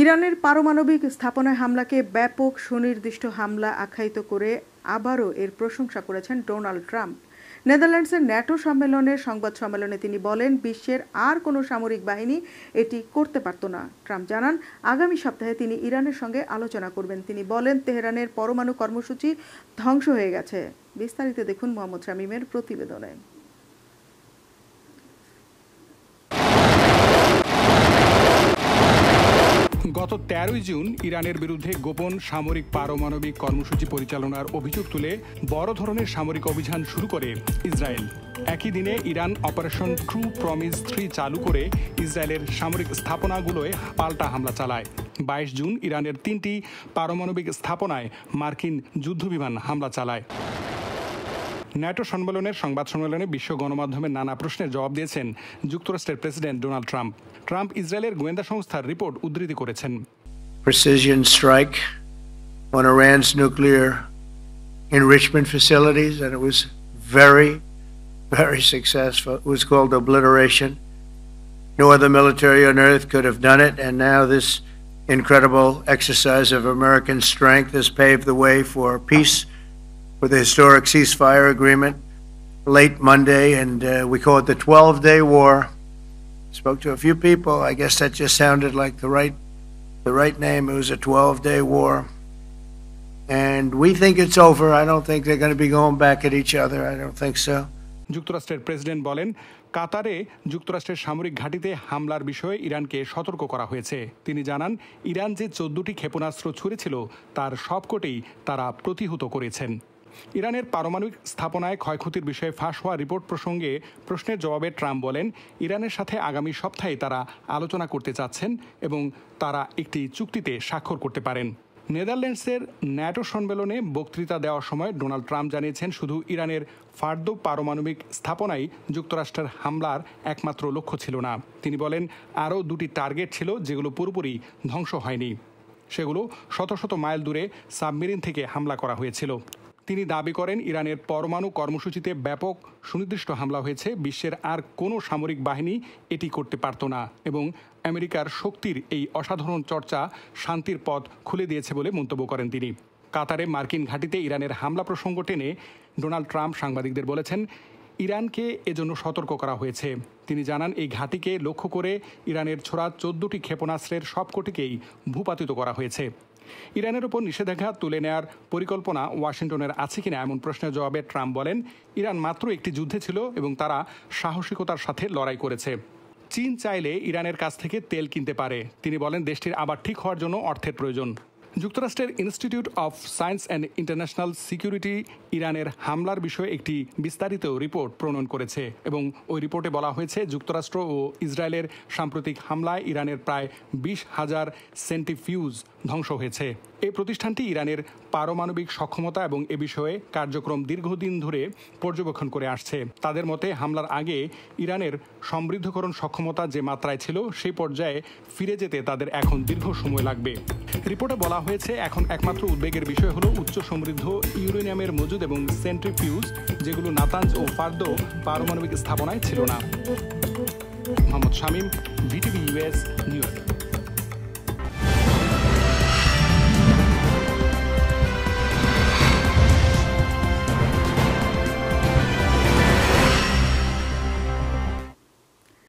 ইরানের পারমাণবিক স্থাপনায় হামলাকে ব্যাপক সুনির্দিষ্ট হামলা আখ্যায়িত করে আবারও এর প্রশংসা করেছেন ডোনাল্ড ট্রাম্প। নেদারল্যান্ডসের ন্যাটো সম্মেলনের সংবাদ সম্মেলনে তিনি বলেন, বিশ্বের আর কোনো সামরিক বাহিনী এটি করতে পারত না। ট্রাম্প জানান, আগামী সপ্তাহে তিনি ইরানের সঙ্গে আলোচনা করবেন। তিনি বলেন, তেহরানের পরমাণু কর্মসূচি ধ্বংস হয়ে গেছে। বিস্তারিত দেখুন মোহাম্মদ শামীমের প্রতিবেদনে। গত 13 জুন ইরানের বিরুদ্ধে গোপন সামরিক পারমাণবিক কর্মসূচি পরিচালনার অভিযোগ তুলে বড় ধরনের সামরিক অভিযান শুরু করে ইসরায়েল। একই দিনে ইরান অপারেশন ট্রু প্রমিস 3 চালু করে ইসরায়েলের সামরিক স্থাপনাগুলোয় পাল্টা হামলা চালায়। 22 জুন ইরানের 3টি পারমাণবিক স্থাপনায় মার্কিন যুদ্ধবিমান হামলা চালায়। ন্যাটো সম্মেলনের সংবাদ সম্মেলনে বিশ্ব গণমাধ্যমের নানা প্রশ্নের জবাব দিয়েছেন যুক্তরাষ্ট্রের প্রেসিডেন্ট ডোনাল্ড ট্রাম্প। ট্রাম্প ইসরায়েলের গোয়েন্দা সংস্থার রিপোর্ট উদ্ধৃতি করেছেন। Precision strike on Iran's nuclear enrichment facilities, and it was very, very successful. It was called obliteration. No other military on earth could have done it, and now this incredible exercise of American strength has paved the way for peace with a historic ceasefire agreement late Monday, and we call it the 12-day war. Spoke to a few people. I guess that just sounded like the right name. It was a 12-day war, and we think it's over. I don't think they're going to be going back at each other. I don't think so. যুক্তরাষ্ট্রের president বলেন, কাতারে যুক্তরাষ্ট্রের সামরিক ঘাঁটিতে হামলার বিষয়ে ইরানকে সতর্ক করা হয়েছে। তিনি জানান, ইরান যে 14টি ক্ষেপণাস্ত্র ছুড়েছিল তার সবকটিই তারা প্রতিহত করেছেন। ইরানের পারমাণবিক স্থাপনায় ক্ষয়ক্ষতির বিষয়ে ফাঁস হওয়া রিপোর্ট প্রসঙ্গে প্রশ্নের জবাবে ট্রাম্প বলেন, ইরানের সাথে আগামী সপ্তাহে তারা আলোচনা করতে চাচ্ছেন এবং তারা একটি চুক্তিতে স্বাক্ষর করতে পারেন। নেদারল্যান্ডসের ন্যাটো সম্মেলনে বক্তৃতা দেওয়ার সময় ডোনাল্ড ট্রাম্প জানিয়েছেন, শুধু ইরানের ফার্দো পারমাণবিক স্থাপনায় যুক্তরাষ্ট্রের হামলার একমাত্র লক্ষ্য ছিল না। তিনি বলেন, আরও 2টি টার্গেট ছিল যেগুলো পুরোপুরি ধ্বংস হয়নি। সেগুলো শত শত মাইল দূরে সাবমেরিন থেকে হামলা করা হয়েছিল। তিনি দাবি করেন, ইরানের পরমাণু কর্মসূচিতে ব্যাপক সুনির্দিষ্ট হামলা হয়েছে। বিশ্বের আর কোনো সামরিক বাহিনী এটি করতে পারত না এবং আমেরিকার শক্তির এই অসাধারণ চর্চা শান্তির পথ খুলে দিয়েছে বলে মন্তব্য করেন তিনি। কাতারে মার্কিন ঘাঁটিতে ইরানের হামলা প্রসঙ্গ টেনে ডোনাল্ড ট্রাম্প সাংবাদিকদের বলেছেন, ইরানকে এজন্য সতর্ক করা হয়েছে। তিনি জানান, এই ঘাঁটিকে লক্ষ্য করে ইরানের ছোড়া 14টি ক্ষেপণাস্ত্রের সবকটিকেই ভূপাতিত করা হয়েছে। ইরানের ওপর নিষেধাজ্ঞা তুলে নেওয়ার পরিকল্পনা ওয়াশিংটনের আছে কিনা এমন প্রশ্নের জবাবে ট্রাম্প বলেন, ইরান মাত্র একটি যুদ্ধে ছিল এবং তারা সাহসিকতার সাথে লড়াই করেছে। চীন চাইলে ইরানের কাছ থেকে তেল কিনতে পারে। তিনি বলেন, দেশটির আবার ঠিক হওয়ার জন্য অর্থের প্রয়োজন। যুক্তরাষ্ট্রের institute of science and international security ইরানের হামলার বিষয়ে একটি বিস্তারিত রিপোর্ট প্রণয়ন করেছে এবং ওই রিপোর্টে বলা হয়েছে, যুক্তরাষ্ট্র ও ইসরায়েলের সাম্প্রতিক হামলায় ইরানের প্রায় 20,000 সেন্ট্রিফিউজ ধ্বংস হয়েছে। এই প্রতিষ্ঠানটি ইরানের পারমাণবিক সক্ষমতা এবং এ বিষয়ে কার্যক্রম দীর্ঘদিন ধরে পর্যবেক্ষণ করে আসছে। তাদের মতে, হামলার আগে ইরানের সমৃদ্ধকরণ সক্ষমতা যে মাত্রায় ছিল সেই পর্যায়ে ফিরে যেতে তাদের এখন দীর্ঘ সময় লাগবে। রিপোর্টে বলা হয়েছে, এখন একমাত্র উদ্বেগের বিষয় হলো উচ্চ সমৃদ্ধ ইউরেনিয়ামের মজুদ এবং সেন্ট্রিফিউজ, যেগুলো নাতাঞ্জ ও ফার্দো পারমাণবিক স্থাপনায় ছিল না। Mohammad Shamim, VTV US, new York.